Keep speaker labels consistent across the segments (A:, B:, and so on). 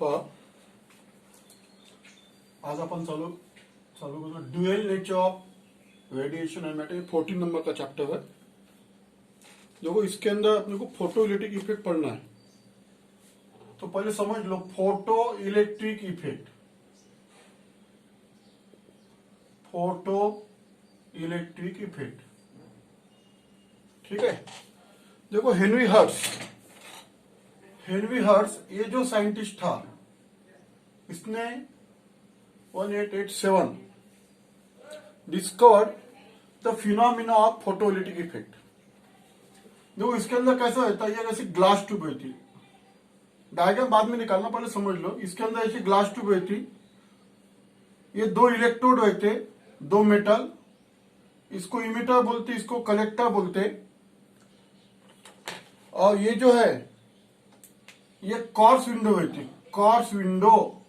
A: पहा, आज अपन चालू करो dual nature of radiation and matter. 14 number का चैप्टर है। देखो इसके अंदर अपने को फोटो इलेक्ट्रिक इफेक्ट पढ़ना है। तो पहले समझ लो photo electric effect. Photo electric effect, ठीक है। देखो हेनरी हर्ट्ज ये जो साइंटिस्ट था, इसने 1887 discovered the phenomena of photo electric effect. देखो इसके अंदर कैसा होता है, ये कैसे ग्लास ट्यूब होती, डायग्राम बाद में निकालना, पहले समझ लो। इसके अंदर ऐसी ग्लास ट्यूब होती, ये दो इलेक्ट्रोड होते, दो मेटल, इसको इमिटर बोलते, इसको कलेक्टर बोलते। और ये जो है ये कॉर्स विंडो होती, कॉर्स विंडो,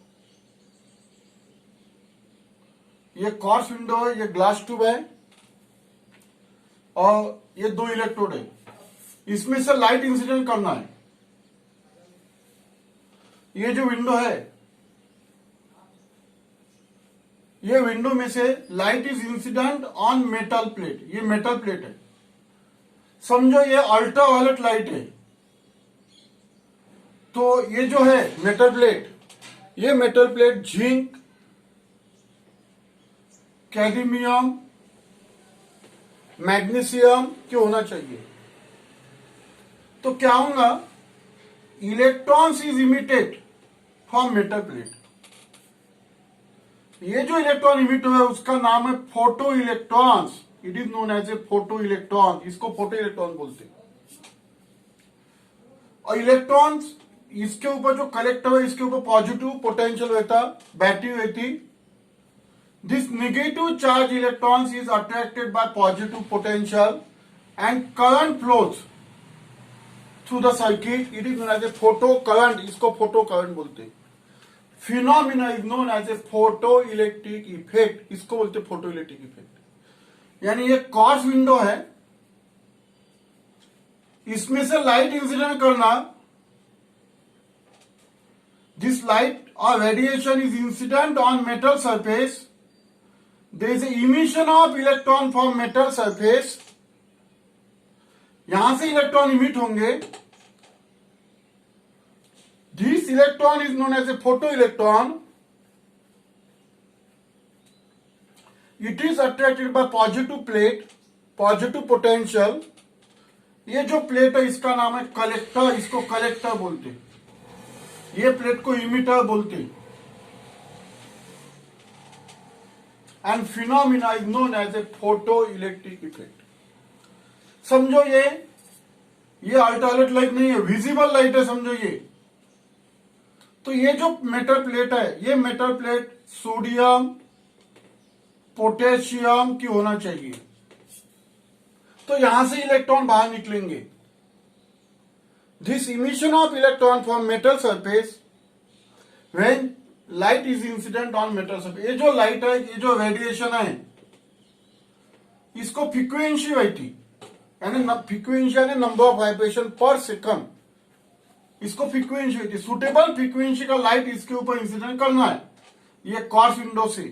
A: ये कॉर्स विंडो है, ये ग्लास ट्यूब है और ये दो इलेक्ट्रोड है। इसमें से लाइट इंसिडेंट करना है। ये जो विंडो है, ये विंडो में से light is incident on metal plate. ये मेटल प्लेट है, समझो ये अल्ट्रावायलेट लाइट है। तो ये जो है मेटल प्लेट, ये metal plate zinc, cadmium, magnesium की होना चाहिए। तो क्या होगा, electrons is emitted from metal plate. ये जो इलेक्ट्रॉन इमिट हुआ है उसका नाम है photo electrons. It is known as a photo electron. इसको फोटो इलेक्ट्रॉन बोलते हैं। और इलेक्ट्रॉन्स, इसके ऊपर जो कलेक्टर है, इसके ऊपर पॉजिटिव पोटेंशियल रहता, बैटरी रहती। This negative charge electrons is attracted by positive potential and current flows through the circuit. It is known as a photo current. इसको फोटो करंट बोलते हैं। Phenomena is known as a photo electric effect. इसको बोलते photo electric effect. यानी ये course window है, इसमें से लाइट इंसिडेंट करना। दिस लाइट और radiation is incident on metal surface. There is emission of electron from metal surface. यहां से इलेक्ट्रॉन इमिट होंगे। This electron is known as a photo electron. It is attracted by positive plate, positive potential. ये जो plate है इसका नाम है collector. इसको कलेक्टर बोलते। ये प्लेट को इमिटर बोलते। And phenomena is known as a photo electric effect. समझो ये अल्ट्रावायलेट लाइट नहीं है, विजिबल लाइट है, समझो ये। तो ये जो मेटल प्लेट है, ये मेटल प्लेट सोडियम, पोटेशियम की होना चाहिए। तो यहां से इलेक्ट्रॉन बाहर निकलेंगे। This emission of electron from metal surface when light is incident on metal surface. ये जो लाइट है, ये जो रेडिएशन है, इसको फ्रीक्वेंसी रहती, यानी फ्रीक्वेंसी यानी नंबर ऑफ वाइब्रेशन पर सेकंड। इसको फ्रीक्वेंसी होती, सुटेबल फ्रीक्वेंसी का लाइट इसके ऊपर इंसिडेंट करना है, ये कॉर्स विंडो से।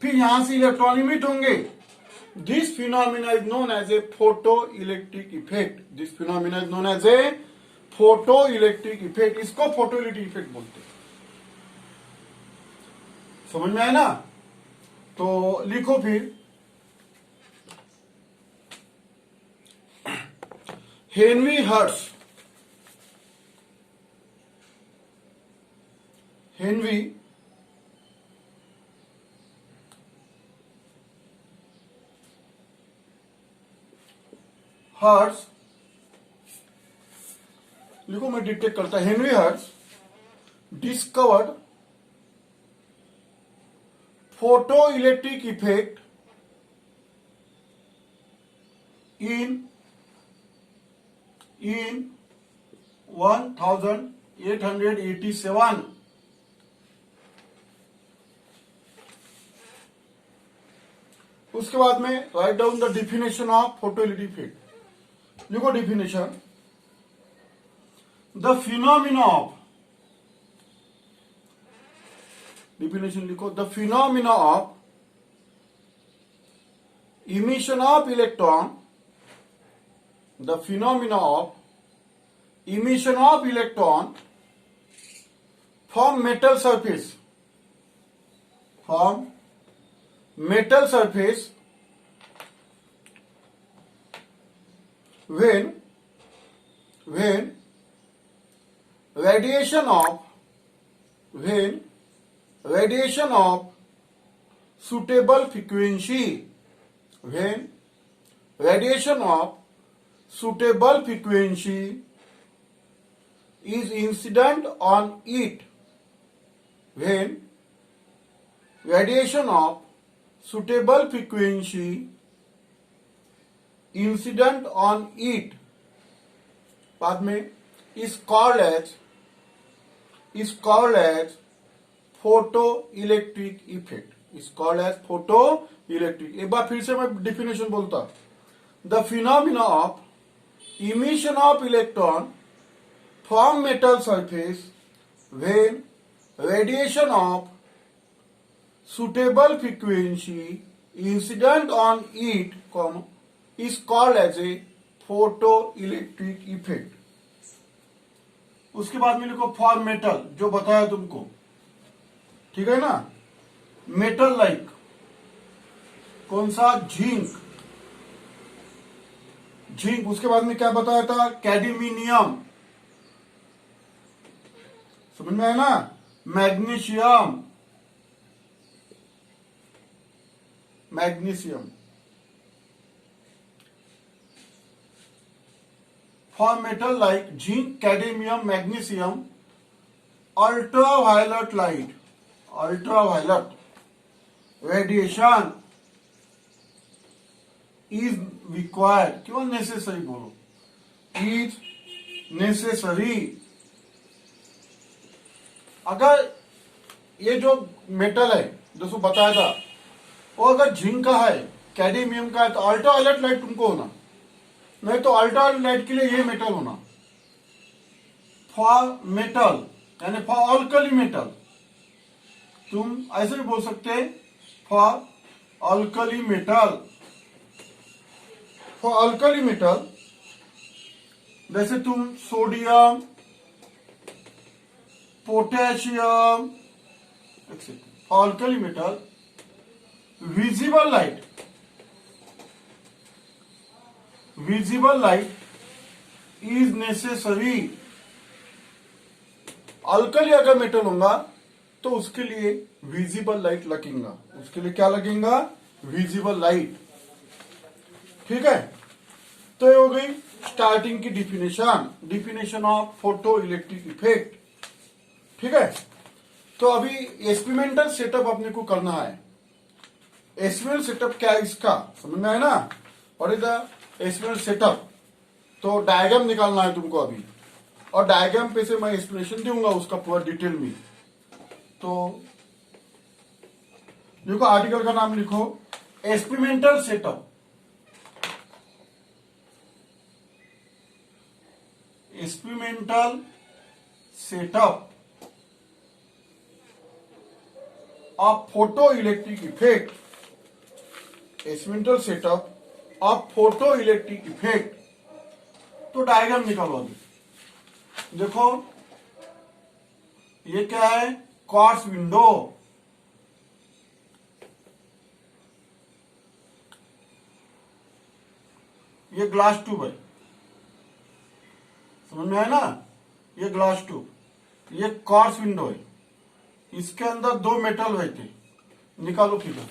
A: फिर यहां से इलेक्ट्रॉन इमिट होंगे। This phenomena is known as a photo electric effect. This phenomena is known as a photo electric effect. इसको फोटो इलेक्ट्रिक इफेक्ट बोलते हैं। समझ में आया ना? तो लिखो फिर, हेनरी हर्ट्ज, हेनरी हर्ट्ज, लिखो मैं डिटेक्ट करता। Henry Hertz discovered photo electric effect in 1887। उसके बाद में write down the definition of photo electric effect. लिखो definition, the phenomena of definition लिखो, the phenomena of emission of electron, the phenomena of emission of electron from metal surface, from metal surface when radiation of suitable frequency, when radiation of suitable frequency is incident on it, when radiation of suitable frequency incident on it, बाद में is called as photoelectric effect, is called as photoelectric। एक बार फिर से मैं definition बोलता, the phenomena of emission of electron from metal surface when radiation of suitable frequency incident on it, is called as a photoelectric effect। उसके बाद में लिखो for metal, जो बताया तुमको, ठीक है ना, मेटल लाइक कौन सा, जिंक, उसके बाद में क्या बताया था, कैडमिनियम, समझ में है ना, magnesium, for metal like zinc, cadmium, magnesium, ultraviolet light, ultraviolet radiation is required, क्यों नेसेसरी बोलो, इज नेसेसरी। अगर ये जो मेटल है जो बताया था, वो अगर जिंक का है, कैडमियम का है, तो अल्ट्रावायलेट लाइट तुमको होना, नहीं तो अल्ट्रावायलेट लाइट के लिए ये मेटल होना। फॉर मेटल यानी फॉर अल्कली मेटल, तुम ऐसे भी बोल सकते हैं for alkali metal, for alkali metal, जैसे तुम sodium, potassium, for alkali metal, visible light is necessary. Alkali अगर मेटल होगा तो उसके लिए विजिबल लाइट लगेगा, उसके लिए क्या लगेगा, विजिबल लाइट, ठीक है। तो ये हो गई स्टार्टिंग की definition of photo electric effect, ठीक है। तो अभी एक्सपेरिमेंटल सेटअप अपने को करना है। एक्सपेरिमेंटल सेटअप क्या है इसका समझ में आया ना, और इधर एक्सपेरिमेंटल सेटअप, तो डायग्राम निकालना है तुमको अभी, और डायग्राम पे से मैं एक्सप्लेनेशन दूंगा उसका पूरा डिटेल में। तो देखो आर्टिकल का नाम लिखो, experimental setup, experimental setup of photo electric effect, experimental setup of photo electric effect. तो डायग्राम निकालो अभी, देखो ये क्या है, क्वार्ट्ज विंडो, ये ग्लास ट्यूब है, समझ में है ना, ये ग्लास ट्यूब, ये क्वार्ट्ज विंडो है, इसके अंदर दो मेटल रहते, निकालो फिगर,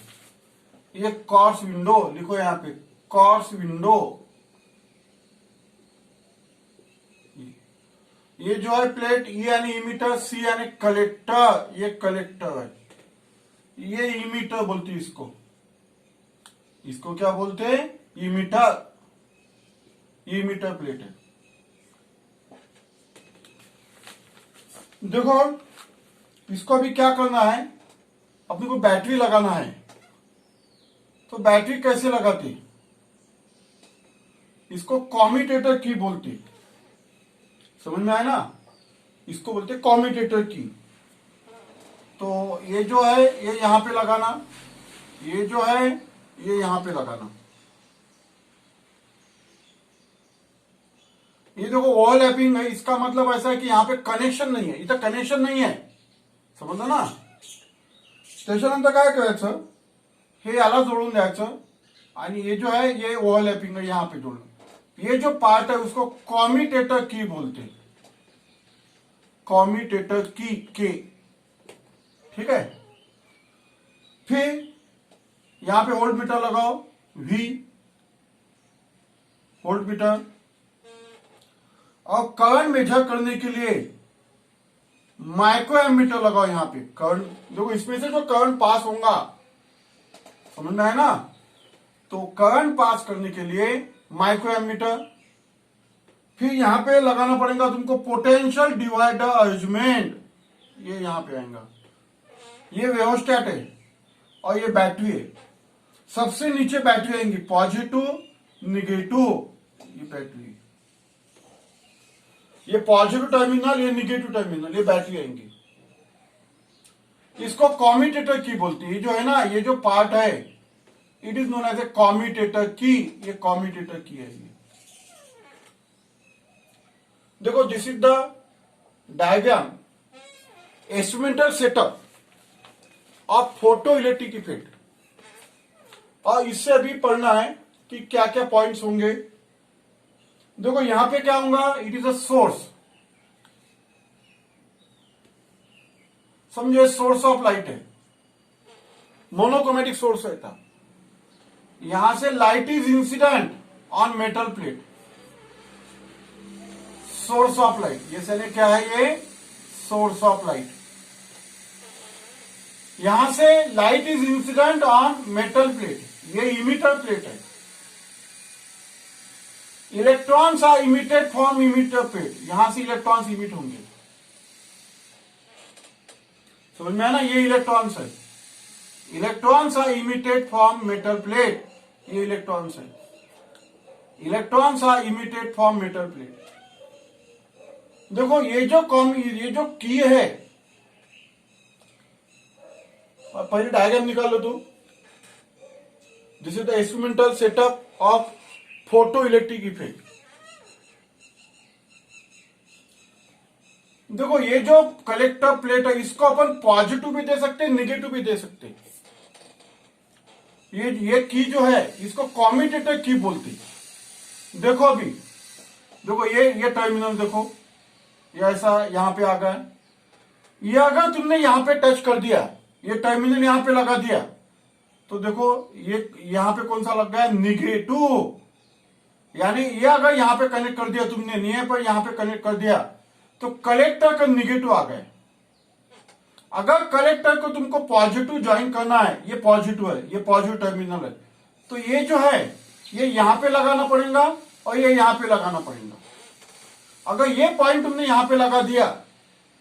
A: ये क्वार्ट्ज विंडो लिखो यहां पे, क्वार्ट्ज विंडो, ये जो है प्लेट, ये यानी इमीटर, सी यानी कलेक्टर, ये कलेक्टर है, ये इमीटर बोलते हैं इसको क्या बोलते हैं, इमीटर, ये इमीटर प्लेट है। देखो इसको अभी क्या करना है, अपने को बैटरी लगाना है। तो बैटरी कैसे लगाती, इसको कॉम्यूटेटर की बोलती, समझ में आया ना, इसको बोलते कॉम्यूटेटर की। तो ये जो है ये यहां पे लगाना, ये जो है ये यहां पे लगाना। ये देखो ओवरलैपिंग है, इसका मतलब ऐसा है कि यहां पे कनेक्शन नहीं है, इथं कनेक्शन नाही आहे, समजलं ना। त्याच्यानंतर काय करायचं, हे याला जोडून द्यायचं आणि ये जो है ये ओवरलैपिंग है, यहां पे जोड़ना। ये जो पार्ट है उसको कॉम्यूटेटर की बोलते, कॉम्यूटेटर की के, ठीक है। फिर यहां पे वोल्ट मीटर लगाओ, वी वोल्ट मीटर। और करंट मेजर करने के लिए माइक्रो एमीटर लगाओ यहां पे। करंट देखो इसमें से जो करंट पास होगा, समझ में है ना। तो करंट पास करने के लिए माइक्रो एमीटर। फिर यहां पे लगाना पड़ेगा तुमको पोटेंशियल डिवाइडर अरेंजमेंट, ये यहां पे आएगा। ये वेवोस्टैट है और ये बैटरी है। सबसे नीचे बैटरी आएंगी, पॉजिटिव निगेटिव, ये बैटरी, ये पॉजिटिव टर्मिनल, ये निगेटिव टर्मिनल, ये बैटरी आएंगी। इसको कॉम्यूटेटर की बोलती है। जो है ना ये जो पार्ट है, it is known as a commutator key, ये कॉम्यूटेटर की है ये। देखो this is the diagram, instrumental setup of photo electric effect. और इससे अभी पढ़ना है कि क्या क्या पॉइंट्स होंगे। देखो यहां पे क्या होगा, इट इज अ सोर्स, समझे, सोर्स ऑफ लाइट है, मोनोक्रोमेटिक सोर्स है था। यहां से light is incident on metal plate, source of light, ये से क्या है, ये सोर्स ऑफ लाइट। यहां से light is incident on metal plate, ये इमिटर प्लेट है। Electrons are emitted from emitter plate, यहां से इलेक्ट्रॉन्स इमिट होंगे, समझ में है ना। ये इलेक्ट्रॉन्स है, electrons are emitted from metal plate, ये इलेक्ट्रॉन्स है। Electrons are emitted from metal plate. देखो ये जो की है, पहले डायग्राम निकालो तो। This is the instrumental setup of photo electric effect. देखो ये जो कलेक्टर प्लेट है, इसको अपन पॉजिटिव भी दे सकते हैं, निगेटिव भी दे सकते हैं। ये की जो है इसको कॉम्यूटेटर की बोलती। देखो अभी देखो ये टर्मिनल देखो, ये ऐसा यहां पे आ गया। ये अगर तुमने यहां पे टच कर दिया, ये टर्मिनल यहां पे लगा दिया, तो देखो ये यहां पे कौन सा लग गया, निगेटिव। यानी ये अगर यहां पे कनेक्ट कर दिया तुमने, नीचे पर यहां पे कनेक्ट कर दिया, तो कलेक्टर का निगेटिव आ गए। अगर कलेक्टर को तुमको पॉजिटिव ज्वाइन करना है, ये पॉजिटिव है, ये पॉजिटिव टर्मिनल है, तो ये जो है ये यहां पे लगाना पड़ेगा और ये यहां पे लगाना पड़ेगा। अगर ये पॉइंट तुमने यहां पे लगा दिया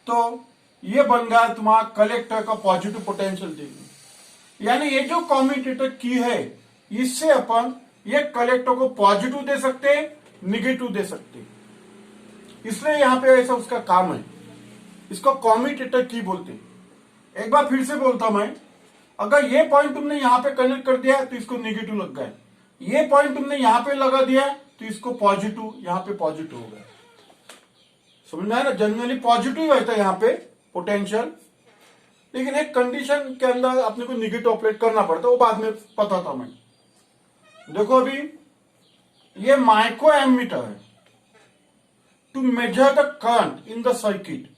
A: तो ये बन गया तुम्हारा कलेक्टर का पॉजिटिव पोटेंशियल देगी। यानी ये जो कॉम्यूटेटर की है, इससे अपन ये कलेक्टर को पॉजिटिव दे सकते, निगेटिव दे सकते, इसलिए यहां पे ऐसा उसका काम है। इसको कॉम्यूटेटर की बोलते। एक बार फिर से बोलता मैं, अगर ये पॉइंट तुमने यहां पे कनेक्ट कर दिया तो इसको निगेटिव लग गया, ये पॉइंट तुमने यहां पे लगा दिया तो इसको पॉजिटिव, यहां पे पॉजिटिव हो गया। समझ में आया ना, जनरली पॉजिटिव रहता है यहां पे पोटेंशियल, लेकिन एक कंडीशन के अंदर अपने को निगेटिव ऑपरेट करना पड़ता है, वो बाद में पता था मैं। देखो अभी ये माइक्रो एमीटर है to measure the current in the circuit.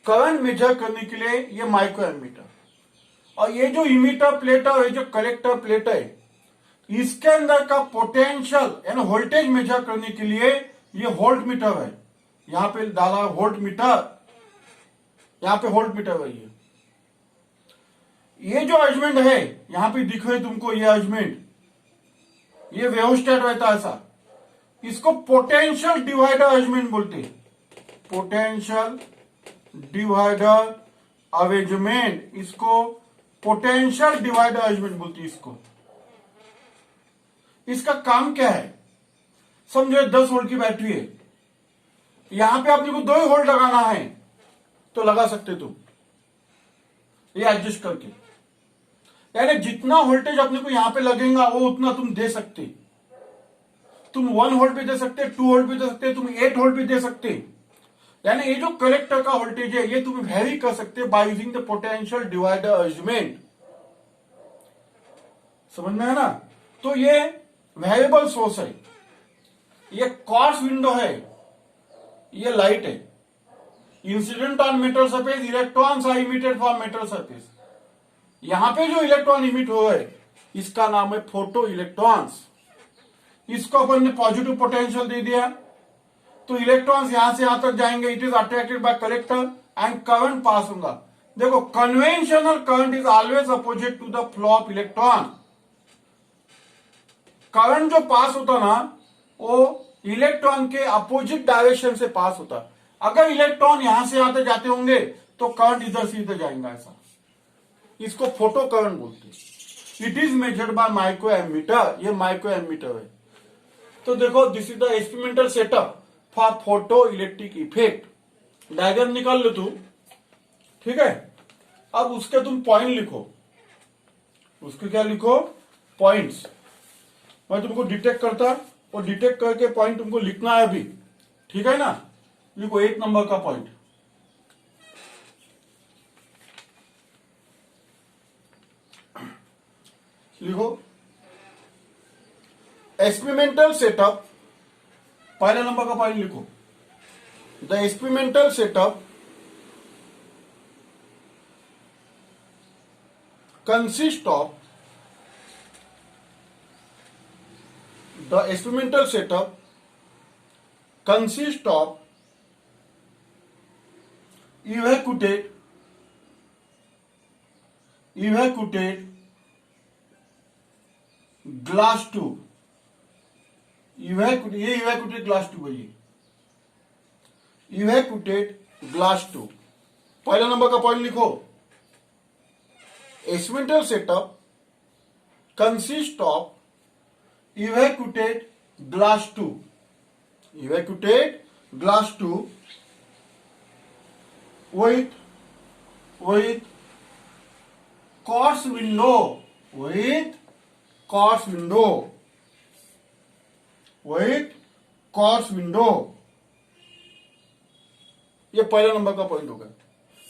A: Current measure करने के लिए ये माइक्रो एमीटर, और ये जो इमीटर प्लेट है, ये जो कलेक्टर प्लेट है, इसके अंदर का पोटेंशियल यानी वोल्टेज मेजर करने के लिए ये वोल्ट मीटर है। यहां पे डाला वोल्ट मीटर, यहां पे वोल्ट मीटर है। ये जो अरेंजमेंट है यहां पे दिख रहे तुमको, ये अरेंजमेंट, ये वेवोस्टैट रहता है ऐसा, इसको पोटेंशियल डिवाइडर अरेंजमेंट बोलते हैं। पोटेंशियल डिवाइडर अरेंजमेंट, इसको पोटेंशियल डिवाइडर अरेंजमेंट बोलती है इसको। इसका काम क्या है, समझो 10 वोल्ट की बैटरी है, यहां पे आपने को 2 ही वोल्ट लगाना है तो लगा सकते तुम, ये एडजस्ट करके, यानी जितना वोल्टेज अपने को यहां पे लगेगा वो उतना तुम दे सकते। तुम 1 वोल्ट भी दे सकते, 2 वोल्ट भी दे सकते, तुम 8 वोल्ट भी दे सकते। यानी ये जो कलेक्टर का वोल्टेज है ये तुम वेरी कर सकते by using the potential divider arrangement. समझ में है ना? तो ये वेरिएबल सोर्स है, ये क्वार्ट्ज विंडो है, ये लाइट है। Incident on metal surface, electrons are emitted from metal surface. यहां पे जो इलेक्ट्रॉन इमिट हो है इसका नाम है फोटो इलेक्ट्रॉन्स। इसको अपन ने पॉजिटिव पोटेंशियल दे दिया तो इलेक्ट्रॉन्स यहां से यहां तक जाएंगे, it is attracted by collector and current pass होगा। देखो conventional current is always opposite to the flow of electron. Current जो पास होता ना वो इलेक्ट्रॉन के अपोजिट डायरेक्शन से पास होता। अगर इलेक्ट्रॉन यहां से यहां तक जाते होंगे तो करंट इधर से इधर जाएगा, ऐसा। इसको फोटो करंट बोलते हैं। It is measured by micro ammeter, ये माइक्रो एमीटर है। तो देखो this is the experimental setup for photo electric effect. Diagram निकाल लो तू, ठीक है। अब उसके तुम पॉइंट लिखो, उसके क्या लिखो, पॉइंट्स। मैं तुमको डिटेक्ट करता और डिटेक्ट करके पॉइंट तुमको लिखना है अभी, ठीक है ना। लिखो 1 नंबर का पॉइंट, लिखो एक्सपेरिमेंटल सेटअप। पहले नंबर का पॉइंट लिखो, the experimental setup consist of, the experimental setup consist of evacuated glass tube. ये इवैक्यूटेड ग्लास ट्यूब है, ये इवैक्यूटेड ग्लास ट्यूब। पहला नंबर का पॉइंट लिखो, experimental setup consist of evacuated glass tube, evacuated glass tube with quartz window, with quartz window, with quartz window। ये पहला number का point होगा,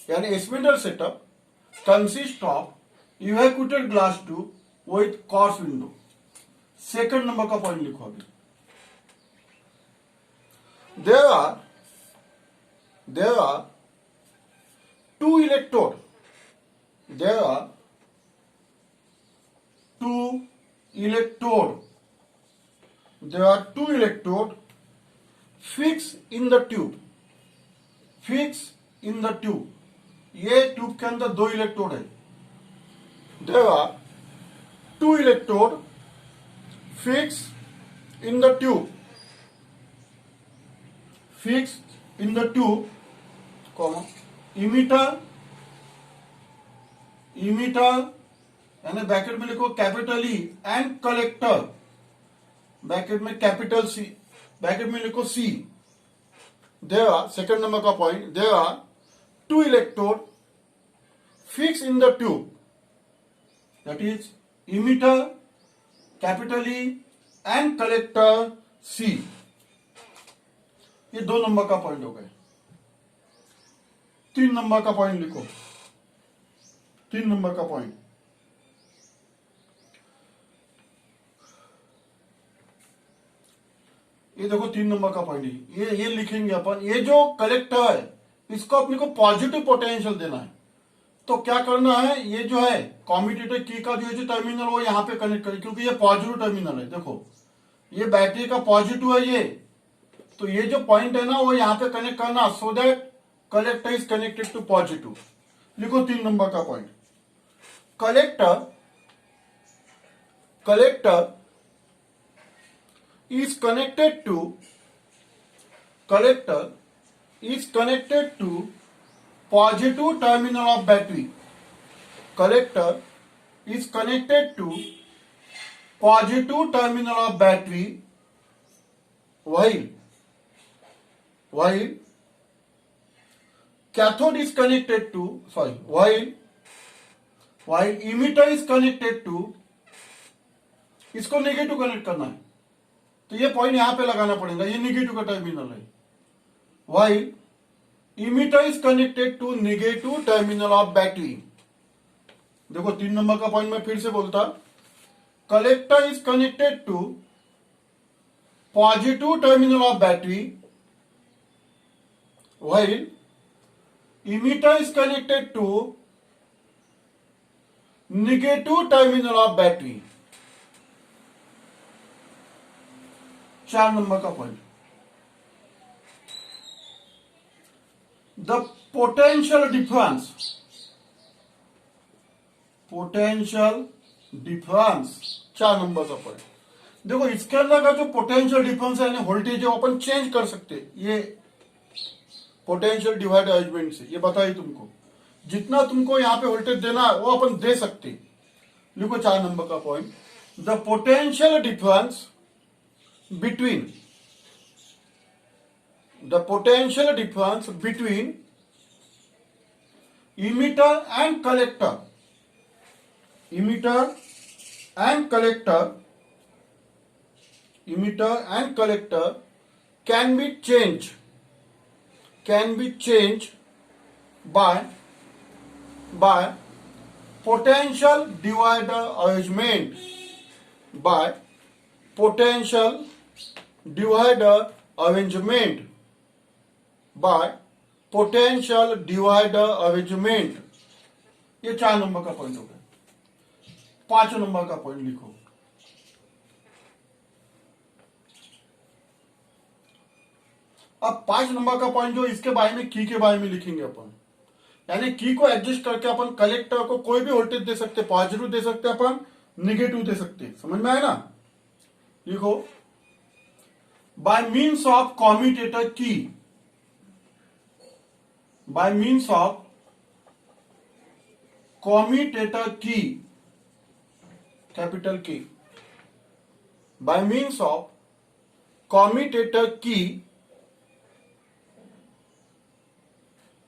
A: यानी experimental setup consist of evacuated glass tube with quartz window. Second number का point लिखो अभी, there are two electrode, there are two electrode, there are two electrode fixed in the tube, fixed in the tube। ये tube के अंदर 2 electrode है। there are two electrode fixed in the tube, fixed in the tube, comma emitter, यानी bracket में लिखो capital E and collector, bracket में capital C, bracket में लिखो C. There are, second number का point, there are 2 electrode fix in the tube, that is emitter capital E and collector C. ये 2 number का point हो गए। 3 number का point लिखो, 3 नंबर का पॉइंट, ये देखो 3 नंबर का पॉइंट, ये लिखेंगे अपन। ये जो कलेक्टर है इसको अपने को पॉजिटिव पोटेंशियल देना है। तो क्या करना है, ये जो है कॉम्यूटेटर की का जो टर्मिनल वो यहां पे कनेक्ट करें, क्योंकि ये पॉजिटिव टर्मिनल है। देखो ये बैटरी का पॉजिटिव है ये, तो ये जो पॉइंट है ना वो यहां पे कनेक्ट करना, so that collector is connected to positive. लिखो 3 नंबर का point, collector is connected to positive terminal of battery, collector is connected to positive terminal of battery while cathode is connected to, while while emitter is connected to, इसको negative connect करना है तो ये point यहां पे लगाना पड़ेगा, ये नेगेटिव का टर्मिनल है. while emitter is connected to negative terminal of battery. देखो 3 नंबर का पॉइंट मैं फिर से बोलता, collector is connected to positive terminal of battery while emitter is connected to negative terminal of battery. 4 number का point, the potential difference, potential difference 4 number का point. देखो इसके अंदर का जो पोटेंशियल डिफरेंस है यानी वोल्टेज है वो अपन चेंज कर सकते हैं, ये पोटेंशियल डिवाइड अरेंजमेंट से, ये बताइए तुमको जितना तुमको यहाँ पे वोल्टेज देना है वो अपन दे सकते. लिखो 4 नंबर का point, the potential difference between, the potential difference between emitter and collector, emitter and collector, emitter and collector can be changed by potential divider arrangement, by potential divider arrangement, by potential divider arrangement. ये 4 number का point हो गया. 5 number का point लिखो, अब 5 number का point जो इसके बारे में की के बारे में लिखेंगे अपन, यानी की को एडजस्ट करके अपन कलेक्टर को कोई भी वोल्टेज दे सकते, पॉजिटिव दे सकते, अपन निगेटिव दे सकते. समझ में आया ना. लिखो, बाय मीन्स ऑफ कॉम्यूटेटर की, by means of commutator key, capital K, by means of commutator key,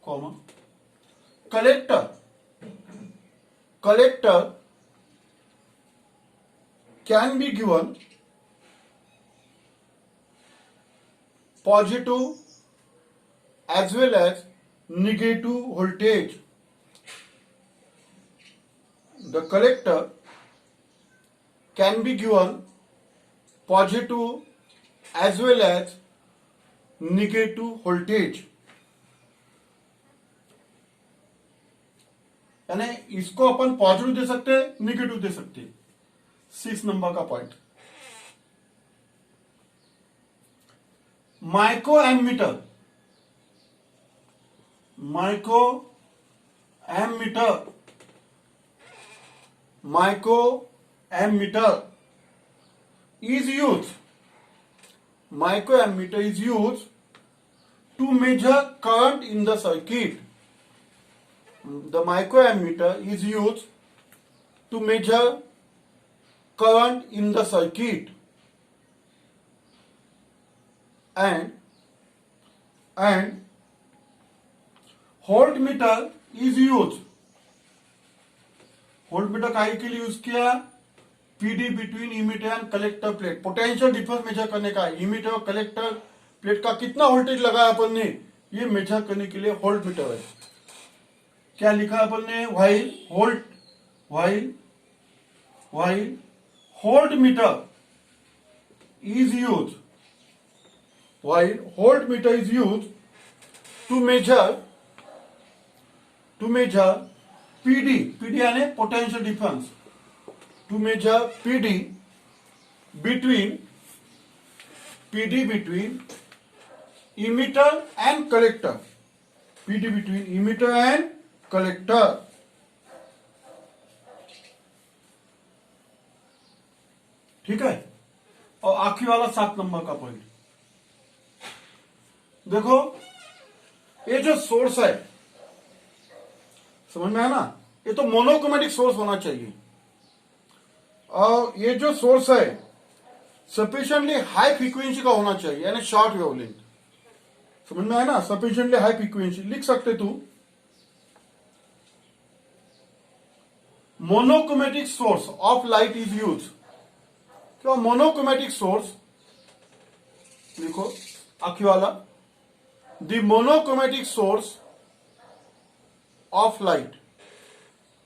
A: comma, collector can be given positive as well as negative voltage. The collector can be given positive as well as negative voltage. यानी इसको अपन positive दे सकते हैं, negative दे सकते हैं. 6 number का point, micro ammeter, micro ammeter is used, microammeter is used to measure current in the circuit. The microammeter is used to measure current in the circuit, and voltmeter is use, voltmeter काहे के लिए use किया, PD between emitter and collector plate, potential difference measure करने का. Emitter और collector plate का कितना voltage लगाया अपन ने, ये मेजर करने के लिए वोल्टमीटर है. क्या लिखा अपन ने, while voltmeter is used, while voltmeter is used to measure PD यानी potential difference, to measure PD between emitter and collector, PD between emitter and collector. ठीक है. और आखिरी वाला 7 नंबर का पॉइंट, देखो ये जो सोर्स है, समझ में आया ना, ये तो मोनोक्रोमेटिक सोर्स होना चाहिए. और ये जो सोर्स है सफिशिएंटली हाई फ्रीक्वेंसी का होना चाहिए, यानी शॉर्ट वेवलेंथ. समझ में आया ना, सफिशिएंटली हाई फ्रीक्वेंसी लिख सकते तू, monochromatic source of light is used. क्या monochromatic source लिखो आखी वाला, the monochromatic source of light,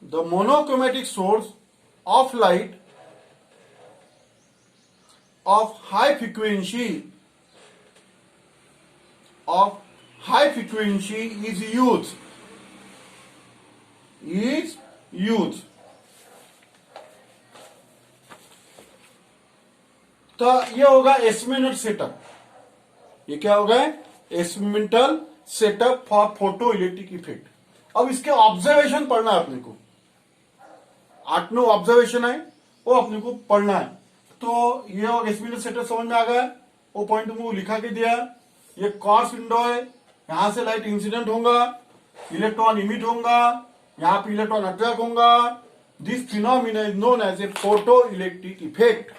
A: the monochromatic source of light of high frequency is used. तो ये होगा एक्सपेरिमेंटल सेटअप. ये क्या होगा? Experimental setup for photo electric effect. अब इसके ऑब्जर्वेशन पढ़ना है अपने को. 8-9 ऑब्जर्वेशन है वो अपने को पढ़ना है. तो ये एक्सपेरिमेंटल सेटअप समझ में आ गया. वो पॉइंट तुमको लिखा के दिया. ये कॉर्स विंडो है, यहां से लाइट इंसिडेंट होगा, इलेक्ट्रॉन इमिट होगा, यहां पे इलेक्ट्रॉन अट्रैक्ट होगा. This phenomena is known as a photo electric effect.